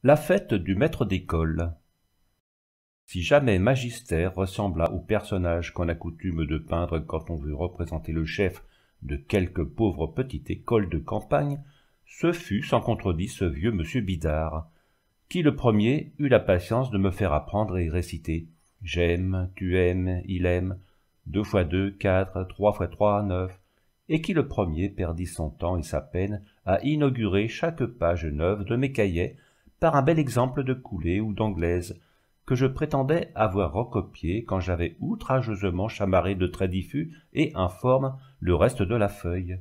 La fête du maître d'école. Si jamais Magister ressembla au personnage qu'on a coutume de peindre quand on veut représenter le chef de quelque pauvre petite école de campagne, ce fut sans contredit ce vieux monsieur Bidart, qui le premier eut la patience de me faire apprendre et réciter « J'aime, tu aimes, il aime, 2 fois 2, 4, 3 fois 3, 9 » et qui le premier perdit son temps et sa peine à inaugurer chaque page neuve de mes cahiers par un bel exemple de coulée ou d'anglaise, que je prétendais avoir recopié quand j'avais outrageusement chamarré de traits diffus et informes le reste de la feuille.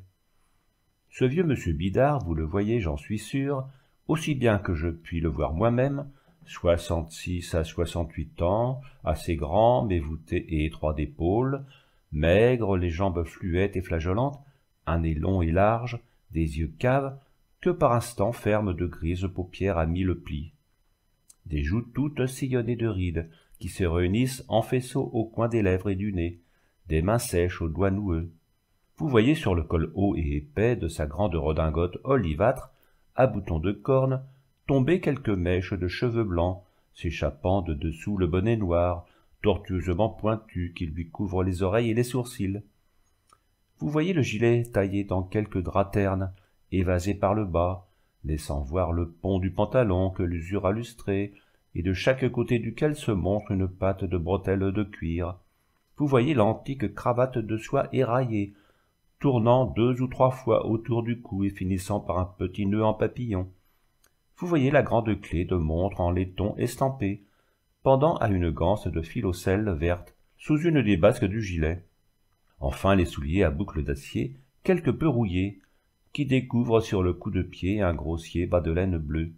Ce vieux monsieur Bidart, vous le voyez, j'en suis sûr, aussi bien que je puis le voir moi-même, 66 à 68 ans, assez grand, mais voûté et étroit d'épaules, maigre, les jambes fluettes et flageolantes, un nez long et large, des yeux caves, que par instants ferment de grises paupières à 1000 plis, des joues toutes sillonnées de rides, qui se réunissent en faisceaux au coin des lèvres et du nez, des mains sèches aux doigts noueux. Vous voyez sur le col haut et épais de sa grande redingote olivâtre, à boutons de corne, tomber quelques mèches de cheveux blancs, s'échappant de dessous le bonnet noir, tortueusement pointu, qui lui couvre les oreilles et les sourcils. Vous voyez le gilet taillé dans quelque drap terne, évasé par le bas, laissant voir le pont du pantalon que l'usure a lustré, et de chaque côté duquel se montre une patte de bretelles de cuir. Vous voyez l'antique cravate de soie éraillée, tournant 2 ou 3 fois autour du cou et finissant par un petit nœud en papillon. Vous voyez la grande clé de montre en laiton estampée, pendant à une ganse de filoselle verte, sous une des basques du gilet. Enfin les souliers à boucles d'acier, quelque peu rouillés, qui découvrent sur le coup de pied un grossier bas de laine bleu.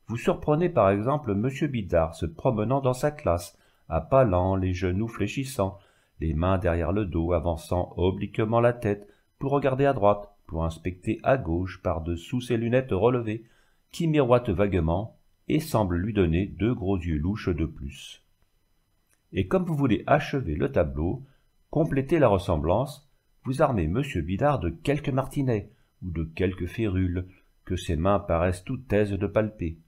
Vous surprenez par exemple monsieur Bidart se promenant dans sa classe, à pas lents, les genoux fléchissants, les mains derrière le dos, avançant obliquement la tête pour regarder à droite, pour inspecter à gauche par-dessous ses lunettes relevées, qui miroitent vaguement et semblent lui donner 2 gros yeux louches de plus. Et comme vous voulez achever le tableau, compléter la ressemblance, vous armez monsieur Bidart de quelques martinets ou de quelques férules que ses mains paraissent toutes aises de palper,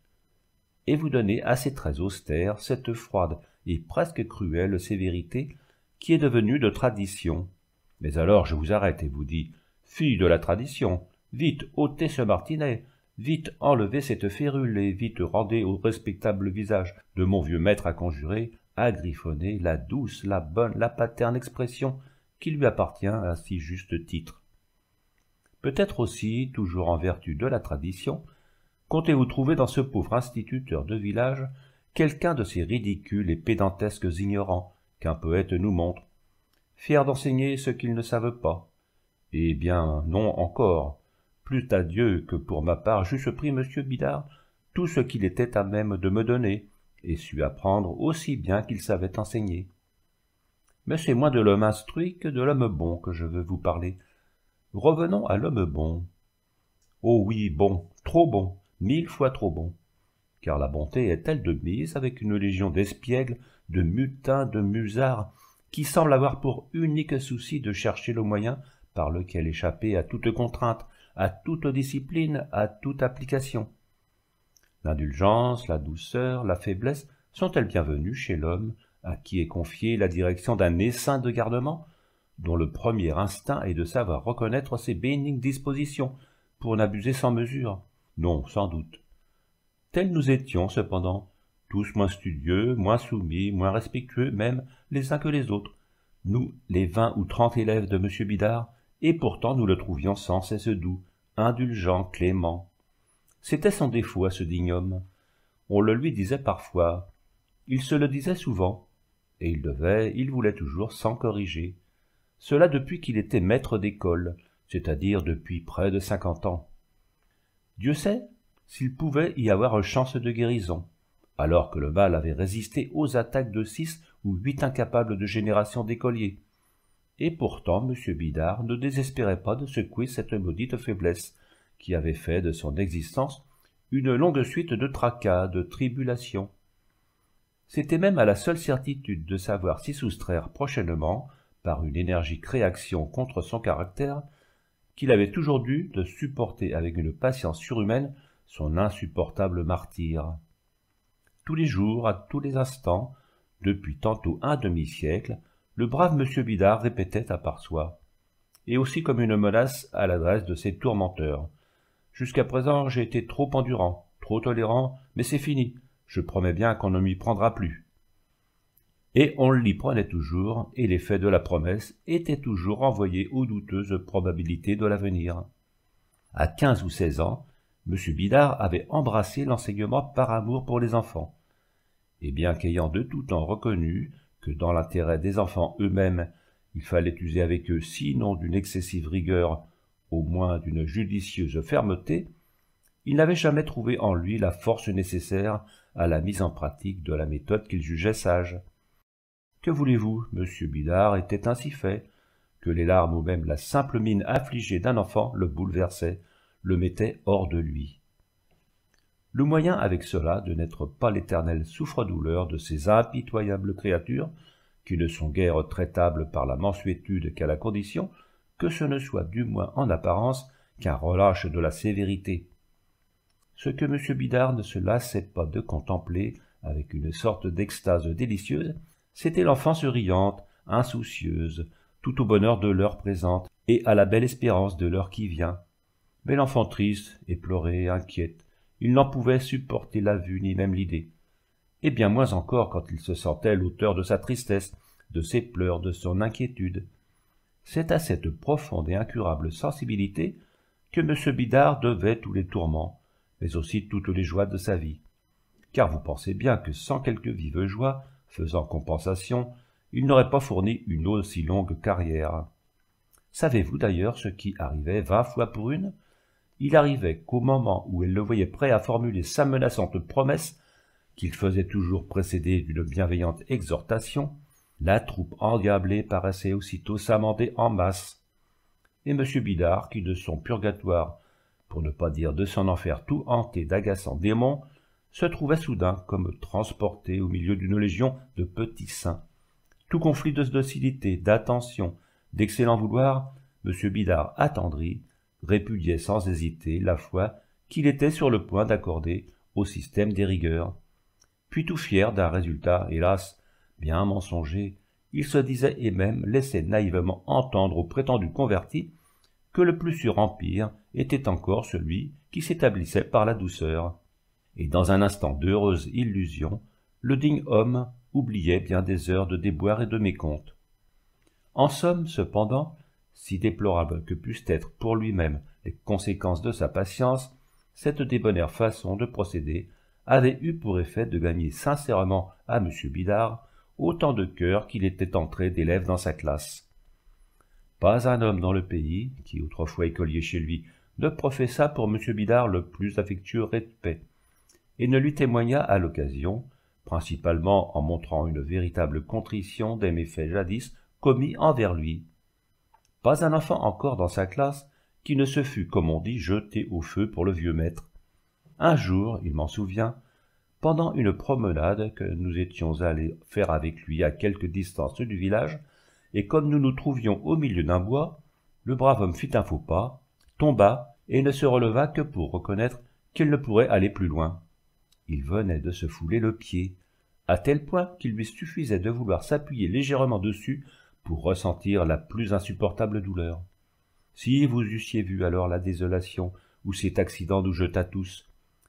et vous donnez à ses traits austères cette froide et presque cruelle sévérité qui est devenue de tradition. Mais alors je vous arrête et vous dis « Fille de la tradition, vite ôtez ce martinet, vite enlevez cette férule et vite rendez au respectable visage de mon vieux maître à conjurer, à griffonner la douce, la bonne, la paterne expression qui lui appartient à si juste titre. » Peut-être aussi, toujours en vertu de la tradition, comptez-vous trouver dans ce pauvre instituteur de village quelqu'un de ces ridicules et pédantesques ignorants qu'un poète nous montre, fiers d'enseigner ce qu'ils ne savent pas. Eh bien, non encore. Plût à Dieu que pour ma part j'eusse pris monsieur Bidart tout ce qu'il était à même de me donner, et su apprendre aussi bien qu'il savait enseigner. Mais c'est moins de l'homme instruit que de l'homme bon que je veux vous parler. Revenons à l'homme bon. Oh oui, bon, trop bon, 1000 fois trop bon. Car la bonté est telle de mise avec une légion d'espiègles, de mutins, de musards, qui semblent avoir pour unique souci de chercher le moyen par lequel échapper à toute contrainte, à toute discipline, à toute application. L'indulgence, la douceur, la faiblesse sont-elles bienvenues chez l'homme à qui est confiée la direction d'un essaim de gardement, dont le premier instinct est de savoir reconnaître ses bénignes dispositions pour n'abuser sans mesure? Non, sans doute. Tels nous étions, cependant, tous moins studieux, moins soumis, moins respectueux même les uns que les autres, nous, les 20 ou 30 élèves de monsieur Bidart, et pourtant nous le trouvions sans cesse doux, indulgent, clément. C'était son défaut à ce digne homme. On le lui disait parfois, il se le disait souvent, et il voulait toujours s'en corriger. Cela depuis qu'il était maître d'école, c'est-à-dire depuis près de 50 ans. Dieu sait s'il pouvait y avoir chance de guérison, alors que le mal avait résisté aux attaques de 6 ou 8 incapables de générations d'écoliers. Et pourtant M. Bidart ne désespérait pas de secouer cette maudite faiblesse, qui avait fait de son existence une longue suite de tracas, de tribulations. C'était même à la seule certitude de savoir s'y soustraire prochainement, par une énergique réaction contre son caractère, qu'il avait toujours dû de supporter avec une patience surhumaine son insupportable martyre. Tous les jours, à tous les instants, depuis tantôt un demi-siècle, le brave M. Bidart répétait à part soi, et aussi comme une menace à l'adresse de ses tourmenteurs. « Jusqu'à présent, j'ai été trop endurant, trop tolérant, mais c'est fini, je promets bien qu'on ne m'y prendra plus. » Et on l'y prenait toujours, et l'effet de la promesse était toujours envoyé aux douteuses probabilités de l'avenir. À 15 ou 16 ans, M. Bidart avait embrassé l'enseignement par amour pour les enfants, et bien qu'ayant de tout temps reconnu que dans l'intérêt des enfants eux-mêmes, il fallait user avec eux sinon d'une excessive rigueur, au moins d'une judicieuse fermeté, il n'avait jamais trouvé en lui la force nécessaire à la mise en pratique de la méthode qu'il jugeait sage. Que voulez-vous, M. Bidart était ainsi fait, que les larmes ou même la simple mine affligée d'un enfant le bouleversaient, le mettaient hors de lui. Le moyen avec cela de n'être pas l'éternel souffre-douleur de ces impitoyables créatures, qui ne sont guère traitables par la mansuétude qu'à la condition que ce ne soit du moins en apparence qu'un relâche de la sévérité. Ce que M. Bidart ne se lassait pas de contempler avec une sorte d'extase délicieuse, c'était l'enfance riante, insoucieuse, tout au bonheur de l'heure présente et à la belle espérance de l'heure qui vient. Mais l'enfant triste, éploré, inquiète, il n'en pouvait supporter la vue ni même l'idée, et bien moins encore quand il se sentait l'auteur de sa tristesse, de ses pleurs, de son inquiétude. C'est à cette profonde et incurable sensibilité que M. Bidart devait tous les tourments, mais aussi toutes les joies de sa vie. Car vous pensez bien que sans quelques vives joies, faisant compensation, il n'aurait pas fourni une aussi longue carrière. Savez-vous d'ailleurs ce qui arrivait 20 fois pour une? Il arrivait qu'au moment où elle le voyait prêt à formuler sa menaçante promesse, qu'il faisait toujours précéder d'une bienveillante exhortation, la troupe endiablée paraissait aussitôt s'amender en masse. Et M. Bidart, qui de son purgatoire, pour ne pas dire de son enfer tout hanté d'agaçants démons, se trouvait soudain comme transporté au milieu d'une légion de petits saints. Tout conflit de docilité, d'attention, d'excellent vouloir, M. Bidart attendri, répudiait sans hésiter la foi qu'il était sur le point d'accorder au système des rigueurs. Puis tout fier d'un résultat, hélas, bien mensonger, il se disait et même laissait naïvement entendre aux prétendus convertis que le plus sûr empire était encore celui qui s'établissait par la douceur. Et dans un instant d'heureuse illusion, le digne homme oubliait bien des heures de déboire et de mécompte. En somme, cependant, si déplorables que pussent être pour lui-même les conséquences de sa patience, cette débonnaire façon de procéder avait eu pour effet de gagner sincèrement à M. Bidart autant de cœur qu'il était entré d'élèves dans sa classe. Pas un homme dans le pays, qui autrefois écolier chez lui, ne professa pour M. Bidart le plus affectueux respect, et ne lui témoigna à l'occasion, principalement en montrant une véritable contrition des méfaits jadis commis envers lui. Pas un enfant encore dans sa classe qui ne se fût, comme on dit, jeté au feu pour le vieux maître. Un jour, il m'en souvient, pendant une promenade que nous étions allés faire avec lui à quelque distance du village, et comme nous nous trouvions au milieu d'un bois, le brave homme fit un faux pas, tomba et ne se releva que pour reconnaître qu'il ne pourrait aller plus loin. Il venait de se fouler le pied, à tel point qu'il lui suffisait de vouloir s'appuyer légèrement dessus pour ressentir la plus insupportable douleur. Si vous eussiez vu alors la désolation où cet accident nous jeta tous,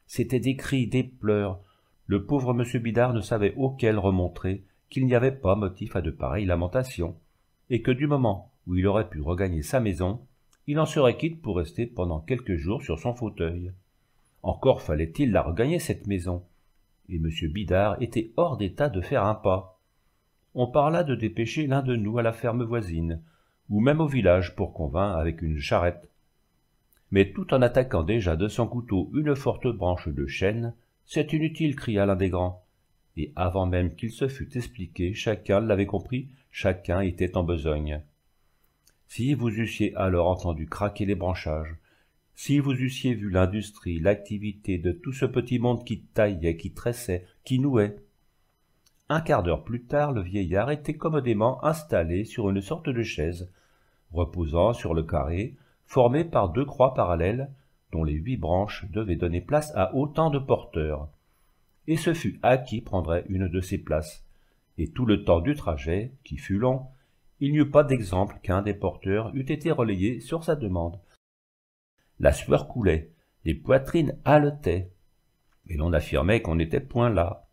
c'étaient des cris, des pleurs. Le pauvre M. Bidart ne savait auquel remontrer qu'il n'y avait pas motif à de pareilles lamentations, et que du moment où il aurait pu regagner sa maison, il en serait quitte pour rester pendant quelques jours sur son fauteuil. Encore fallait-il la regagner, cette maison, et M. Bidart était hors d'état de faire un pas. On parla de dépêcher l'un de nous à la ferme voisine, ou même au village pour qu'on vînt avec une charrette. Mais tout en attaquant déjà de son couteau une forte branche de chêne, « C'est inutile » cria l'un des grands, et avant même qu'il se fût expliqué, chacun l'avait compris, chacun était en besogne. Si vous eussiez alors entendu craquer les branchages, si vous eussiez vu l'industrie, l'activité de tout ce petit monde qui taillait, qui tressait, qui nouait. Un quart d'heure plus tard, le vieillard était commodément installé sur une sorte de chaise, reposant sur le carré, formé par deux croix parallèles, dont les 8 branches devaient donner place à autant de porteurs. Et ce fut à qui prendrait une de ces places. Et tout le temps du trajet, qui fut long, il n'y eut pas d'exemple qu'un des porteurs eût été relayé sur sa demande. La sueur coulait, les poitrines haletaient, et l'on affirmait qu'on n'était point là.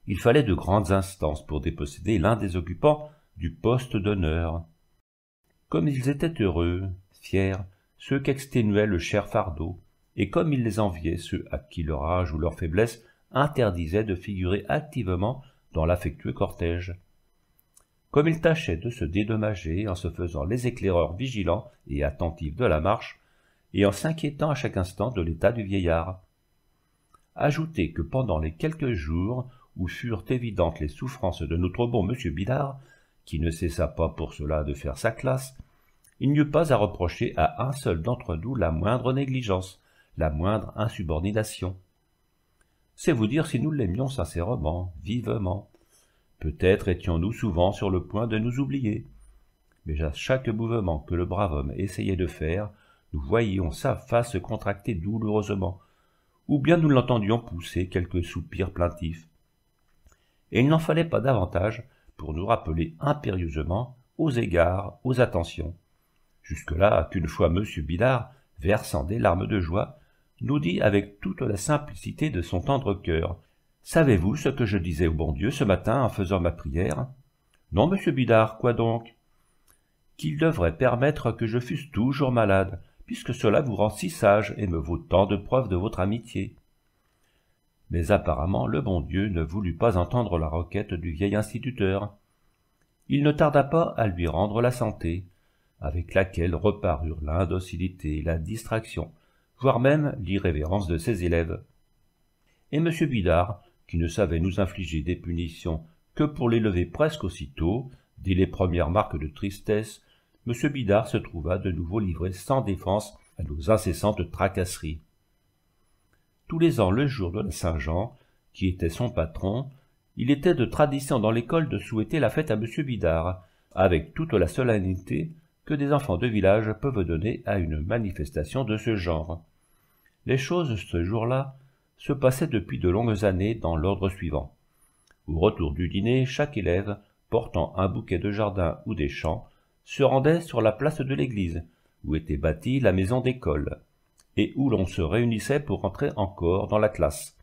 Il fallait de grandes instances pour déposséder l'un des occupants du poste d'honneur. Comme ils étaient heureux, fiers, ceux qu'exténuait le cher fardeau, et comme ils les enviaient ceux à qui leur âge ou leur faiblesse interdisait de figurer activement dans l'affectueux cortège. Comme ils tâchaient de se dédommager en se faisant les éclaireurs vigilants et attentifs de la marche, et en s'inquiétant à chaque instant de l'état du vieillard. Ajoutez que pendant les quelques jours où furent évidentes les souffrances de notre bon monsieur Bidart, qui ne cessa pas pour cela de faire sa classe, il n'y eut pas à reprocher à un seul d'entre nous la moindre négligence, la moindre insubordination. C'est vous dire si nous l'aimions sincèrement, vivement. Peut-être étions-nous souvent sur le point de nous oublier, mais à chaque mouvement que le brave homme essayait de faire, nous voyions sa face se contracter douloureusement, ou bien nous l'entendions pousser quelques soupirs plaintifs. Et il n'en fallait pas davantage pour nous rappeler impérieusement aux égards, aux attentions. Jusque-là qu'une fois monsieur Bidart, versant des larmes de joie, nous dit avec toute la simplicité de son tendre cœur: « Savez-vous ce que je disais au bon Dieu ce matin en faisant ma prière ?»« Non, monsieur Bidart, quoi donc ?»« Qu'il devrait permettre que je fusse toujours malade, puisque cela vous rend si sage et me vaut tant de preuves de votre amitié. » Mais apparemment le bon Dieu ne voulut pas entendre la requête du vieil instituteur. Il ne tarda pas à lui rendre la santé, avec laquelle reparurent l'indocilité, la distraction, voire même l'irrévérence de ses élèves. Et M. Bidart, qui ne savait nous infliger des punitions que pour les lever presque aussitôt, dès les premières marques de tristesse, M. Bidart se trouva de nouveau livré sans défense à nos incessantes tracasseries. Tous les ans, le jour de la Saint-Jean, qui était son patron, il était de tradition dans l'école de souhaiter la fête à M. Bidart, avec toute la solennité que des enfants de village peuvent donner à une manifestation de ce genre. Les choses, ce jour-là, se passaient depuis de longues années dans l'ordre suivant. Au retour du dîner, chaque élève, portant un bouquet de jardin ou des champs, se rendait sur la place de l'église, où était bâtie la maison d'école, et où l'on se réunissait pour entrer encore dans la classe.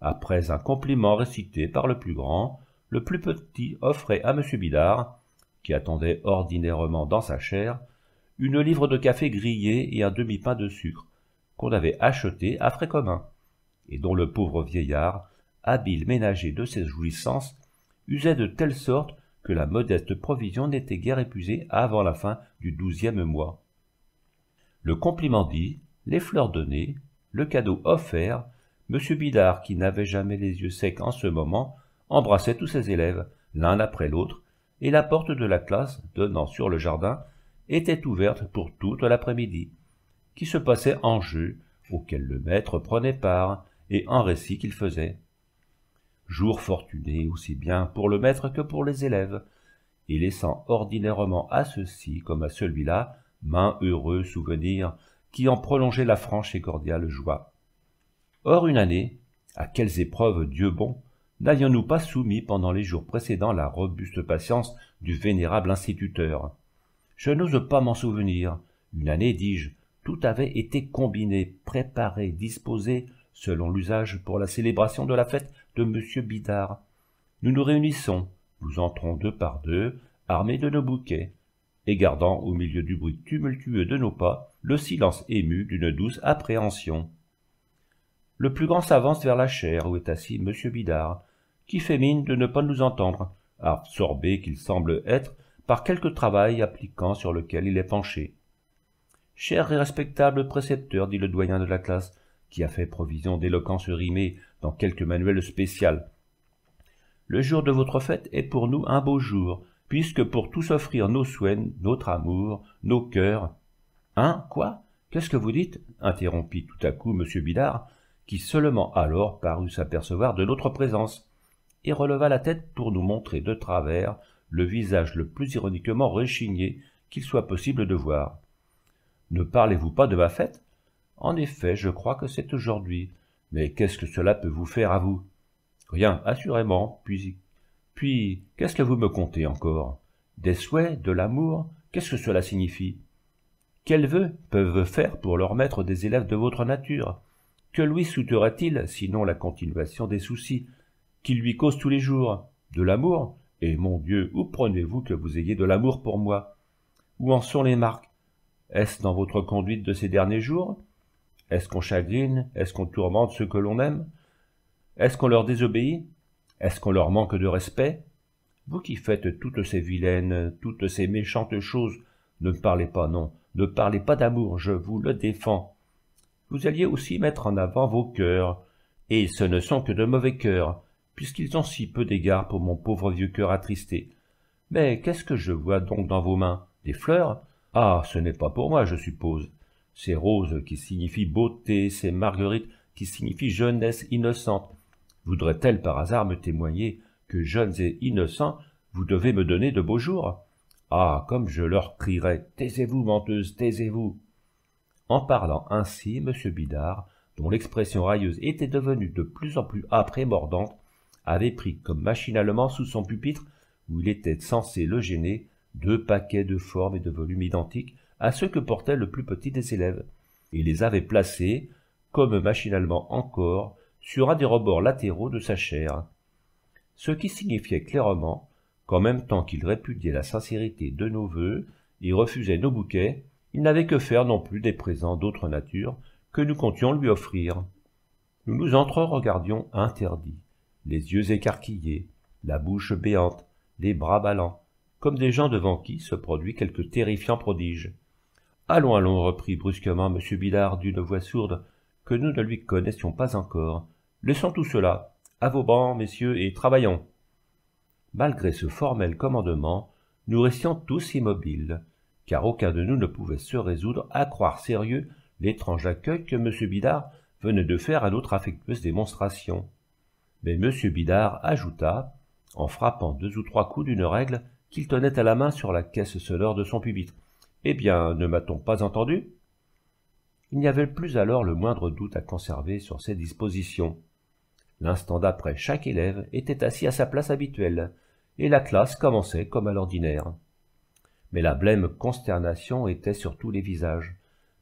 Après un compliment récité par le plus grand, le plus petit offrait à M. Bidart, qui attendait ordinairement dans sa chaire, une livre de café grillé et un demi-pain de sucre, qu'on avait acheté à frais communs, et dont le pauvre vieillard, habile ménager de ses jouissances, usait de telle sorte que la modeste provision n'était guère épuisée avant la fin du 12e mois. Le compliment dit, les fleurs données, le cadeau offert, M. Bidart, qui n'avait jamais les yeux secs en ce moment, embrassait tous ses élèves, l'un après l'autre, et la porte de la classe, donnant sur le jardin, était ouverte pour toute l'après-midi, qui se passait en jeu, auquel le maître prenait part, et en récit qu'il faisait. Jour fortuné aussi bien pour le maître que pour les élèves, et laissant ordinairement à ceux-ci comme à celui-là maint heureux souvenir qui en prolongeait la franche et cordiale joie. Or une année, à quelles épreuves Dieu bon, n'avions-nous pas soumis pendant les jours précédents la robuste patience du vénérable instituteur? Je n'ose pas m'en souvenir. Une année, dis-je, tout avait été combiné, préparé, disposé, selon l'usage pour la célébration de la fête de M. Bidart. Nous nous réunissons, nous entrons deux par deux, armés de nos bouquets, et gardant au milieu du bruit tumultueux de nos pas le silence ému d'une douce appréhension. Le plus grand s'avance vers la chaire où est assis M. Bidart, qui fait mine de ne pas nous entendre, absorbé qu'il semble être par quelque travail appliquant sur lequel il est penché. « Cher et respectable précepteur, dit le doyen de la classe, qui a fait provision d'éloquence rimée dans quelque manuel spécial. Le jour de votre fête est pour nous un beau jour, puisque pour tous offrir nos souhaits, notre amour, nos cœurs... »« Hein, quoi? Qu'est-ce que vous dites ?» interrompit tout à coup M. Bidart, qui seulement alors parut s'apercevoir de notre présence, et releva la tête pour nous montrer de travers le visage le plus ironiquement rechigné qu'il soit possible de voir. « Ne parlez-vous pas de ma fête ? En effet, je crois que c'est aujourd'hui. Mais qu'est-ce que cela peut vous faire à vous? Rien, assurément. Puis, qu'est-ce que vous me contez encore? Des souhaits, de l'amour, qu'est-ce que cela signifie? Quels vœux peuvent faire pour leur maître des élèves de votre nature? Que lui souhaiterait-il, sinon la continuation des soucis qu'il lui cause tous les jours? De l'amour? Et mon Dieu, où prenez-vous que vous ayez de l'amour pour moi? Où en sont les marques? Est-ce dans votre conduite de ces derniers jours? Est-ce qu'on chagrine? Est-ce qu'on tourmente ceux que l'on aime? Est-ce qu'on leur désobéit? Est-ce qu'on leur manque de respect? Vous qui faites toutes ces vilaines, toutes ces méchantes choses, ne parlez pas, non, ne parlez pas d'amour, je vous le défends. Vous alliez aussi mettre en avant vos cœurs, et ce ne sont que de mauvais cœurs, puisqu'ils ont si peu d'égard pour mon pauvre vieux cœur attristé. Mais qu'est-ce que je vois donc dans vos mains? Des fleurs? Ah, ce n'est pas pour moi, je suppose. Ces roses qui signifient beauté, ces marguerites qui signifient jeunesse innocente. Voudraient-elles par hasard me témoigner que, jeunes et innocents, vous devez me donner de beaux jours? Ah, comme je leur crierais, taisez-vous, menteuse, taisez-vous! En parlant ainsi, M. Bidart, dont l'expression railleuse était devenue de plus en plus âpre et mordante, avait pris comme machinalement sous son pupitre, où il était censé le gêner, 2 paquets de formes et de volumes identiques à ceux que portait le plus petit des élèves, et les avait placés, comme machinalement encore, sur un des rebords latéraux de sa chaire. Ce qui signifiait clairement qu'en même temps qu'il répudiait la sincérité de nos vœux et refusait nos bouquets, il n'avait que faire non plus des présents d'autre nature que nous comptions lui offrir. Nous nous entre-regardions interdits, les yeux écarquillés, la bouche béante, les bras ballants, comme des gens devant qui se produit quelque terrifiant prodige. « Allons, allons, reprit brusquement M. Bidart d'une voix sourde, que nous ne lui connaissions pas encore. Laissons tout cela. À vos bancs, messieurs, et travaillons. » Malgré ce formel commandement, nous restions tous immobiles, car aucun de nous ne pouvait se résoudre à croire sérieux l'étrange accueil que M. Bidart venait de faire à notre affectueuse démonstration. Mais M. Bidart ajouta, en frappant 2 ou 3 coups d'une règle qu'il tenait à la main sur la caisse sonore de son pupitre. « Eh bien, ne m'a-t-on pas entendu ?» Il n'y avait plus alors le moindre doute à conserver sur ces dispositions. L'instant d'après, chaque élève était assis à sa place habituelle, et la classe commençait comme à l'ordinaire. Mais la blême consternation était sur tous les visages,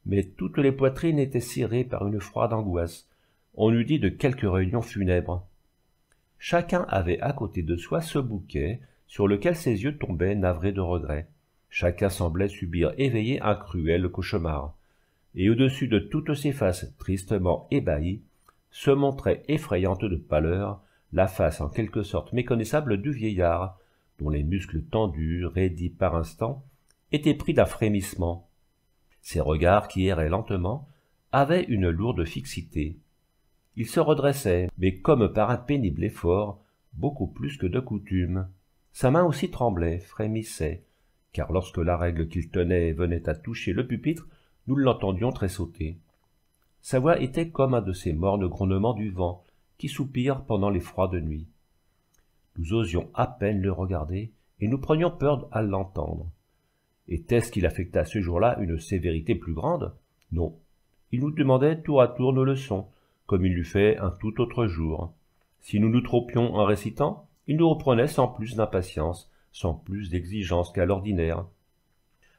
mais toutes les poitrines étaient serrées par une froide angoisse. On eût dit de quelque réunion funèbre. Chacun avait à côté de soi ce bouquet sur lequel ses yeux tombaient navrés de regret. Chacun semblait subir éveillé un cruel cauchemar. Et au-dessus de toutes ces faces tristement ébahies, se montrait effrayante de pâleur la face en quelque sorte méconnaissable du vieillard, dont les muscles tendus, raidis par instants, étaient pris d'un frémissement. Ses regards, qui erraient lentement, avaient une lourde fixité. Il se redressait, mais comme par un pénible effort, beaucoup plus que de coutume. Sa main aussi tremblait, frémissait, car lorsque la règle qu'il tenait venait à toucher le pupitre, nous l'entendions tressauter. Sa voix était comme un de ces mornes grondements du vent qui soupirent pendant les froides nuits. Nous osions à peine le regarder, et nous prenions peur à l'entendre. Était-ce qu'il affecta ce jour-là une sévérité plus grande? Non. Il nous demandait tour à tour nos leçons, comme il l'eût fait un tout autre jour. Si nous nous trompions en récitant, il nous reprenait sans plus d'impatience, sans plus d'exigence qu'à l'ordinaire.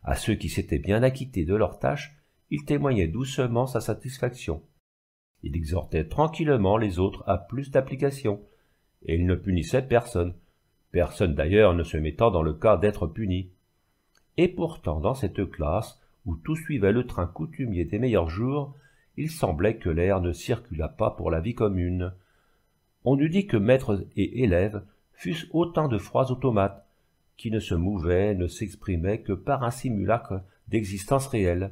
À ceux qui s'étaient bien acquittés de leurs tâches, il témoignait doucement sa satisfaction. Il exhortait tranquillement les autres à plus d'application, et il ne punissait personne, personne d'ailleurs ne se mettant dans le cas d'être puni. Et pourtant, dans cette classe, où tout suivait le train coutumier des meilleurs jours, il semblait que l'air ne circulât pas pour la vie commune. On eût dit que maîtres et élèves fussent autant de froids automates, qui ne se mouvaient, ne s'exprimaient que par un simulacre d'existence réelle.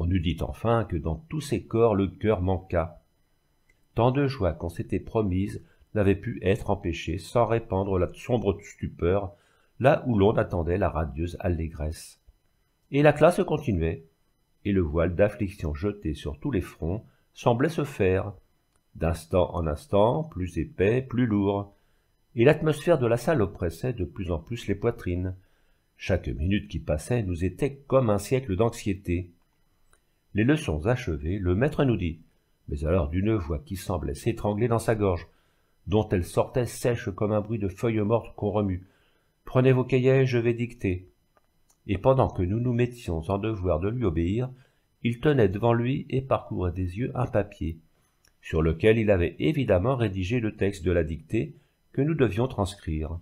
On eût dit enfin que dans tous ces corps le cœur manqua. Tant de joie qu'on s'était promise n'avait pu être empêchée sans répandre la sombre stupeur là où l'on attendait la radieuse allégresse. Et la classe continuait, et le voile d'affliction jeté sur tous les fronts semblait se faire, d'instant en instant, plus épais, plus lourd, et l'atmosphère de la salle oppressait de plus en plus les poitrines. Chaque minute qui passait nous était comme un siècle d'anxiété. Les leçons achevées, le maître nous dit, mais alors d'une voix qui semblait s'étrangler dans sa gorge, dont elle sortait sèche comme un bruit de feuilles mortes qu'on remue. « Prenez vos cahiers, je vais dicter. » Et pendant que nous nous mettions en devoir de lui obéir, il tenait devant lui et parcourait des yeux un papier, sur lequel il avait évidemment rédigé le texte de la dictée que nous devions transcrire.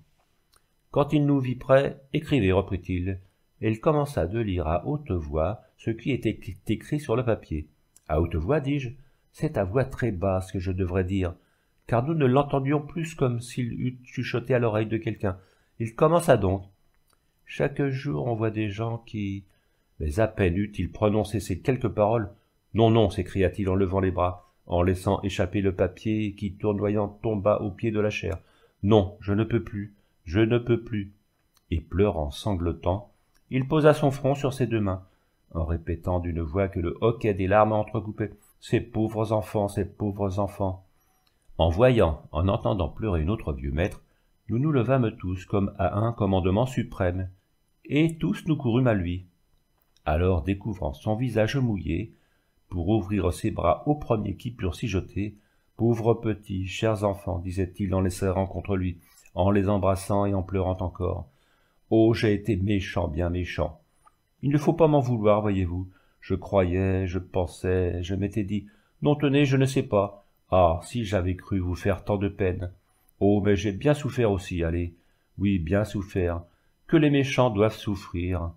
Quand il nous vit prêts, « Écrivez, reprit-il, » et il commença de lire à haute voix ce qui était écrit sur le papier. « À haute voix, dis-je, c'est à voix très basse que je devrais dire, car nous ne l'entendions plus comme s'il eût chuchoté à l'oreille de quelqu'un. Il commença donc. Chaque jour on voit des gens qui... » Mais à peine eut-il prononcé ces quelques paroles. « Non, non, s'écria-t-il en levant les bras, en laissant échapper le papier qui, tournoyant, tomba au pied de la chaire. « Non, je ne peux plus, je ne peux plus. » Et pleurant, sanglotant, il posa son front sur ses deux mains, en répétant d'une voix que le hoquet des larmes entrecoupait. « Ces pauvres enfants, ces pauvres enfants !» En voyant, en entendant pleurer notre vieux maître, nous nous levâmes tous comme à un commandement suprême, et tous nous courûmes à lui. Alors, découvrant son visage mouillé, pour ouvrir ses bras aux premiers qui purent s'y jeter, « Pauvres petits, chers enfants, disait-il en les serrant contre lui, en les embrassant et en pleurant encore. Oh, j'ai été méchant, bien méchant. Il ne faut pas m'en vouloir, voyez-vous. Je croyais, je pensais, je m'étais dit, non tenez, je ne sais pas. Ah, si j'avais cru vous faire tant de peine. Oh, mais j'ai bien souffert aussi, allez. Oui, bien souffert. Que les méchants doivent souffrir. »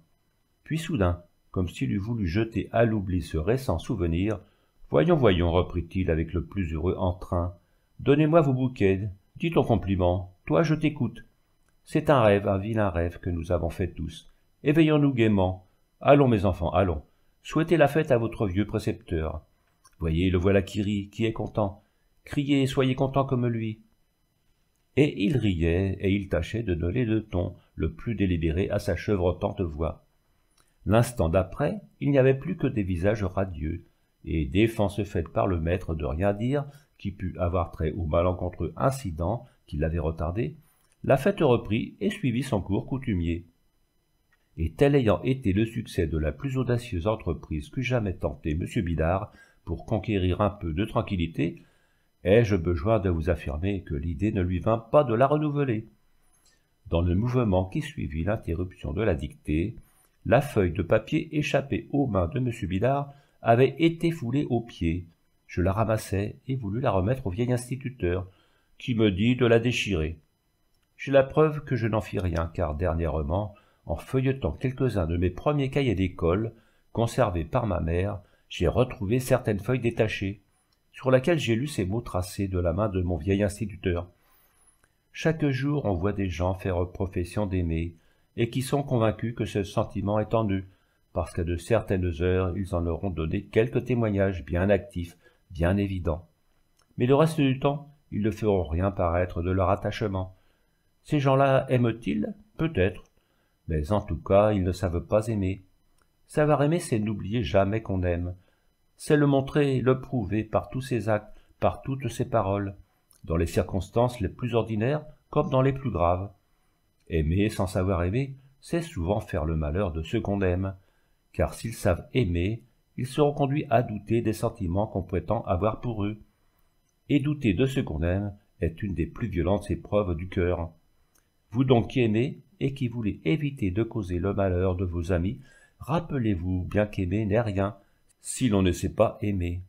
Puis soudain, comme s'il eût voulu jeter à l'oubli ce récent souvenir, « Voyons, voyons, reprit-il avec le plus heureux entrain. Donnez-moi vos bouquets, dis ton compliment. Toi, je t'écoute. C'est un rêve, un vilain rêve que nous avons fait tous. Éveillons-nous gaiement. Allons, mes enfants, allons. Souhaitez la fête à votre vieux précepteur. Voyez, le voilà qui rit, qui est content. Criez, soyez contents comme lui. » Et il riait, et il tâchait de donner le ton le plus délibéré à sa chevrotante voix. L'instant d'après, il n'y avait plus que des visages radieux, et défense faite par le maître de rien dire, qui pût avoir trait au malencontreux incident qui l'avait retardé, la fête reprit et suivit son cours coutumier. Et tel ayant été le succès de la plus audacieuse entreprise qu'eût jamais tenté M. Bidart pour conquérir un peu de tranquillité, ai-je besoin de vous affirmer que l'idée ne lui vint pas de la renouveler. Dans le mouvement qui suivit l'interruption de la dictée, la feuille de papier échappée aux mains de M. Bidart avait été foulée aux pieds. Je la ramassai et voulus la remettre au vieil instituteur, qui me dit de la déchirer. J'ai la preuve que je n'en fis rien, car dernièrement, en feuilletant quelques-uns de mes premiers cahiers d'école, conservés par ma mère, j'ai retrouvé certaines feuilles détachées, sur laquelle j'ai lu ces mots tracés de la main de mon vieil instituteur. Chaque jour on voit des gens faire profession d'aimer, et qui sont convaincus que ce sentiment est en eux, parce qu'à de certaines heures ils en auront donné quelques témoignages bien actifs, bien évidents. Mais le reste du temps, ils ne feront rien paraître de leur attachement. Ces gens-là aiment-ils? Peut-être. Mais en tout cas, ils ne savent pas aimer. Savoir aimer, c'est n'oublier jamais qu'on aime. C'est le montrer, le prouver par tous ses actes, par toutes ses paroles, dans les circonstances les plus ordinaires comme dans les plus graves. Aimer sans savoir aimer, c'est souvent faire le malheur de ceux qu'on aime, car s'ils savent aimer, ils seront conduits à douter des sentiments qu'on prétend avoir pour eux. Et douter de ce qu'on aime est une des plus violentes épreuves du cœur. Vous donc qui aimez, et qui voulez éviter de causer le malheur de vos amis, rappelez-vous bien qu'aimer n'est rien, si l'on ne sait pas aimer.